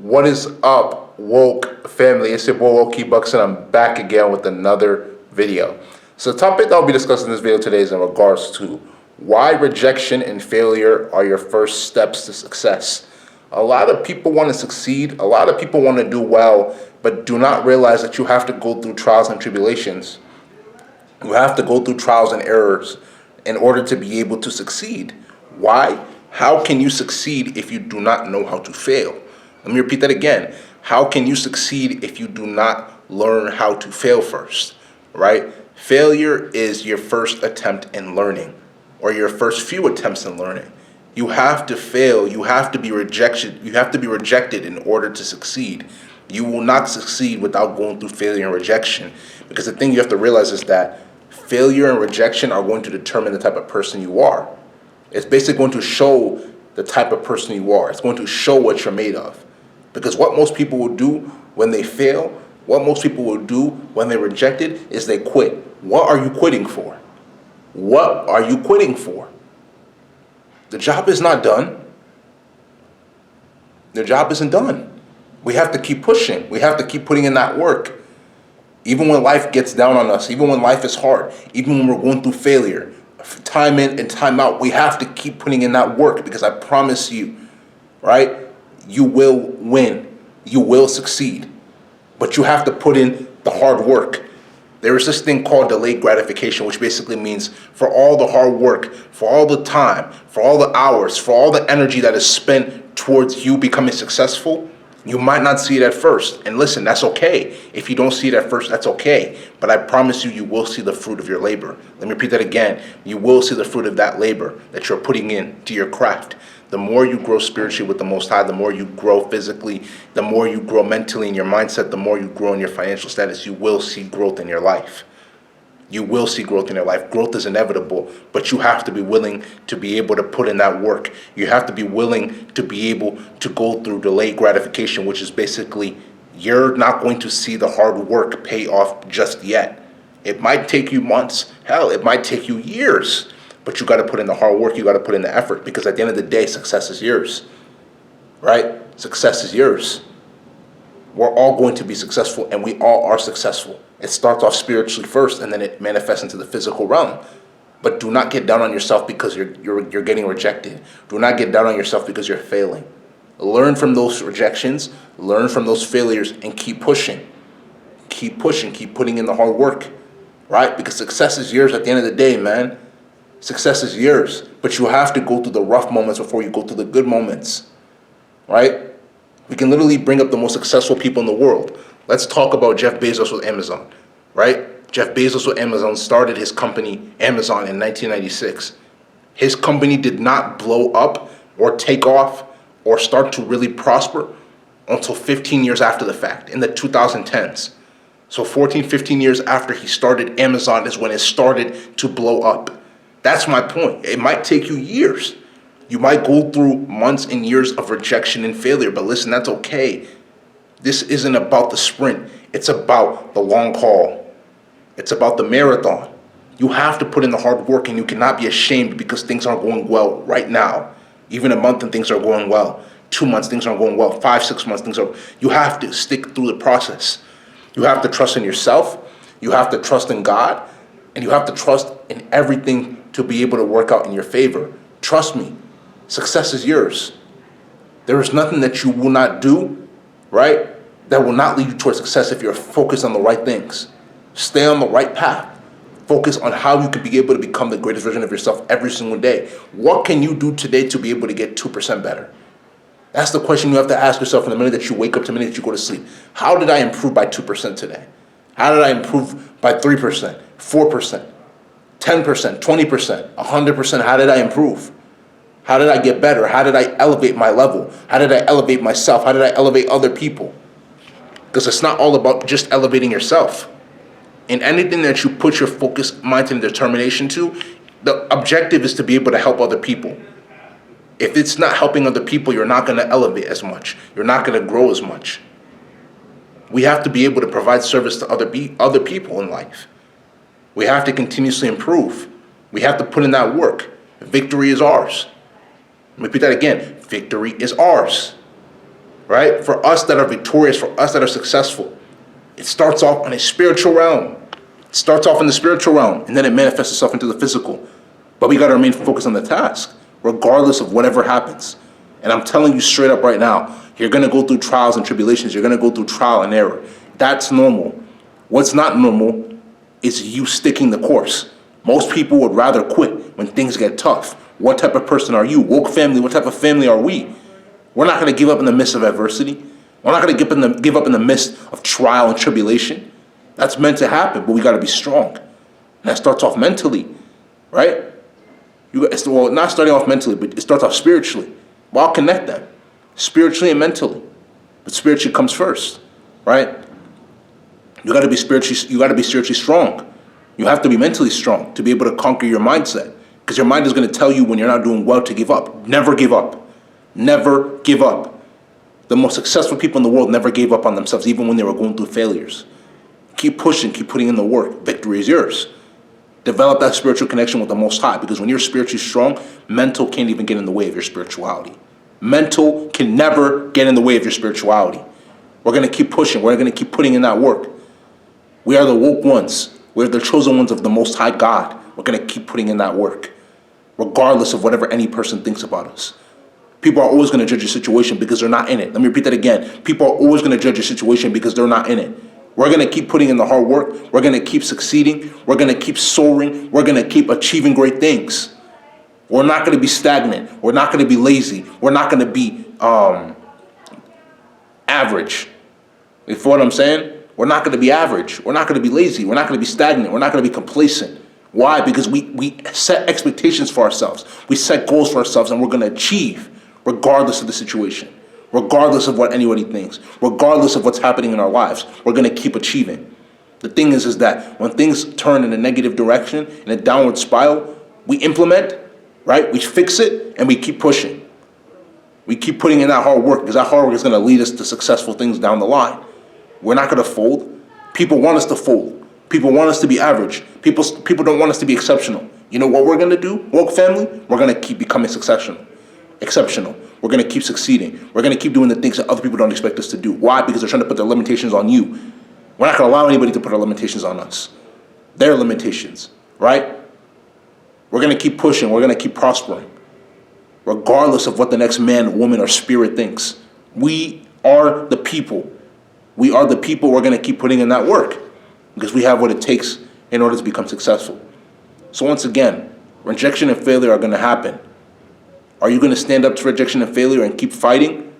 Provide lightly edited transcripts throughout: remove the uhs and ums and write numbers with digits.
What is up, woke family? It's your boy Woke Bucks, and I'm back again with another video. So the topic that I'll be discussing in this video today is in regards to why rejection and failure are your first steps to success. A lot of people want to succeed, a lot of people want to do well, but do not realize that you have to go through trials and tribulations. You have to go through trials and errors in order to be able to succeed. Why? How can you succeed if you do not know how to fail? Let me repeat that again. How can you succeed if you do not learn how to fail first, right? Failure is your first attempt in learning, or your first few attempts in learning. You have to fail. You have to be rejected. You have to be rejected in order to succeed. You will not succeed without going through failure and rejection, because the thing you have to realize is that failure and rejection are going to determine the type of person you are. It's basically going to show the type of person you are. It's going to show what you're made of. Because what most people will do when they fail, what most people will do when they're rejected, is they quit. What are you quitting for? What are you quitting for? The job is not done. The job isn't done. We have to keep pushing. We have to keep putting in that work. Even when life gets down on us, even when life is hard, even when we're going through failure, time in and time out, we have to keep putting in that work, because I promise you, right, you will win. You will succeed. But you have to put in the hard work. There is this thing called delayed gratification, which basically means for all the hard work, for all the time, for all the hours, for all the energy that is spent towards you becoming successful, you might not see it at first. And listen, that's okay. If you don't see it at first, that's okay. But I promise you, you will see the fruit of your labor. Let me repeat that again. You will see the fruit of that labor that you're putting into your craft. The more you grow spiritually with the Most High, the more you grow physically, the more you grow mentally in your mindset, the more you grow in your financial status, you will see growth in your life. You will see growth in your life. Growth is inevitable, but you have to be willing to be able to put in that work. You have to be willing to be able to go through delayed gratification, which is basically you're not going to see the hard work pay off just yet. It might take you months. Hell, it might take you years. But you got to put in the hard work. You got to put in the effort, because at the end of the day, success is yours, right? Success is yours. We're all going to be successful, and we all are successful. It starts off spiritually first, and then it manifests into the physical realm. But do not get down on yourself because you're getting rejected. Do not get down on yourself because you're failing. Learn from those rejections, learn from those failures, and keep pushing. Keep pushing, keep putting in the hard work, right? Because success is yours at the end of the day, man. Success is yours, but you have to go through the rough moments before you go through the good moments, right? We can literally bring up the most successful people in the world. Let's talk about Jeff Bezos with Amazon, right? Jeff Bezos with Amazon started his company, Amazon, in 1996. His company did not blow up or take off or start to really prosper until 15 years after the fact, in the 2010s. So 14, 15 years after he started Amazon is when it started to blow up. That's my point. It might take you years. You might go through months and years of rejection and failure, but listen, that's okay. This isn't about the sprint. It's about the long haul. It's about the marathon. You have to put in the hard work, and you cannot be ashamed because things aren't going well right now. Even a month and things are going well. 2 months, things aren't going well. 5, 6 months, you have to stick through the process. You have to trust in yourself. You have to trust in God. And you have to trust in everything to be able to work out in your favor. Trust me, success is yours. There is nothing that you will not do, right, that will not lead you towards success if you're focused on the right things. Stay on the right path. Focus on how you can be able to become the greatest version of yourself every single day. What can you do today to be able to get 2% better? That's the question you have to ask yourself from the minute that you wake up to the minute that you go to sleep. How did I improve by 2% today? How did I improve by 3%, 4%? 10%, 20%, 100%, how did I improve? How did I get better? How did I elevate my level? How did I elevate myself? How did I elevate other people? Because it's not all about just elevating yourself. In anything that you put your focus, mind, and determination to, the objective is to be able to help other people. If it's not helping other people, you're not going to elevate as much. You're not going to grow as much. We have to be able to provide service to other people in life. We have to continuously improve. We have to put in that work. Victory is ours. Let me repeat that again. Victory is ours. right? For us that are victorious, for us that are successful, it starts off on a spiritual realm. It starts off in the spiritual realm, and then it manifests itself into the physical. But we got to remain focused on the task, regardless of whatever happens. And I'm telling you straight up right now, you're going to go through trials and tribulations. You're going to go through trial and error. That's normal. What's not normal is you sticking the course. Most people would rather quit when things get tough. What type of person are you? Woke family, what type of family are we? We're not going to give up in the midst of adversity. We're not going to give up in the midst of trial and tribulation. That's meant to happen, but we got to be strong. And that starts off mentally, right? Well, not starting off mentally, but it starts off spiritually. Well, I'll connect them, spiritually and mentally. But spiritually comes first, right? You got to be spiritually strong. You have to be mentally strong to be able to conquer your mindset, because your mind is going to tell you when you're not doing well to give up. Never give up. Never give up. The most successful people in the world never gave up on themselves, even when they were going through failures. Keep pushing, keep putting in the work. Victory is yours. Develop that spiritual connection with the Most High, because when you're spiritually strong, mental can't even get in the way of your spirituality. Mental can never get in the way of your spirituality. We're going to keep pushing. We're going to keep putting in that work. We are the woke ones. We're the chosen ones of the Most High God. We're going to keep putting in that work, regardless of whatever any person thinks about us. People are always going to judge your situation because they're not in it. Let me repeat that again. People are always going to judge your situation because they're not in it. We're going to keep putting in the hard work. We're going to keep succeeding. We're going to keep soaring. We're going to keep achieving great things. We're not going to be stagnant. We're not going to be lazy. We're not going to be average. You feel what I'm saying? We're not going to be average. We're not going to be lazy. We're not going to be stagnant. We're not going to be complacent. Why? Because we set expectations for ourselves. We set goals for ourselves, and we're going to achieve regardless of the situation, regardless of what anybody thinks, regardless of what's happening in our lives. We're going to keep achieving. The thing is that when things turn in a negative direction, in a downward spiral, we implement, right? We fix it, and we keep pushing. We keep putting in that hard work, because that hard work is going to lead us to successful things down the line. We're not going to fold. People want us to fold. People want us to be average. People don't want us to be exceptional. You know what we're going to do, woke family? We're going to keep becoming exceptional. We're going to keep succeeding. We're going to keep doing the things that other people don't expect us to do. Why? Because they're trying to put their limitations on you. We're not going to allow anybody to put our limitations on us. Their limitations, right? We're going to keep pushing. We're going to keep prospering, regardless of what the next man, woman, or spirit thinks. We are the people. We are the people. We're going to keep putting in that work, because we have what it takes in order to become successful. So once again, rejection and failure are going to happen. Are you going to stand up to rejection and failure and keep fighting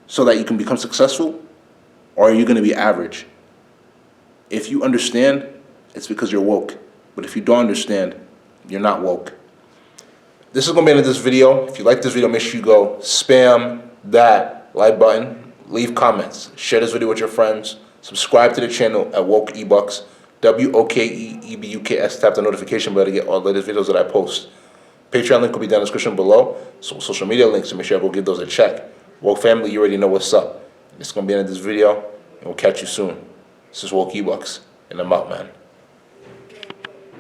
so that you can become successful? Or are you going to be average? If you understand, it's because you're woke. But if you don't understand, you're not woke. This is going to be the end of this video. If you like this video, make sure you go spam that like button, leave comments, share this video with your friends, subscribe to the channel at Woke eBucks, WOKEEBUKS. Tap the notification bell to get all the latest videos that I post. Patreon link will be down in the description below. So social media links, so make sure I go give those a check. Woke family, you already know what's up. This is going to be the end of this video, and we'll catch you soon. This is Woke eBucks, and I'm out, man.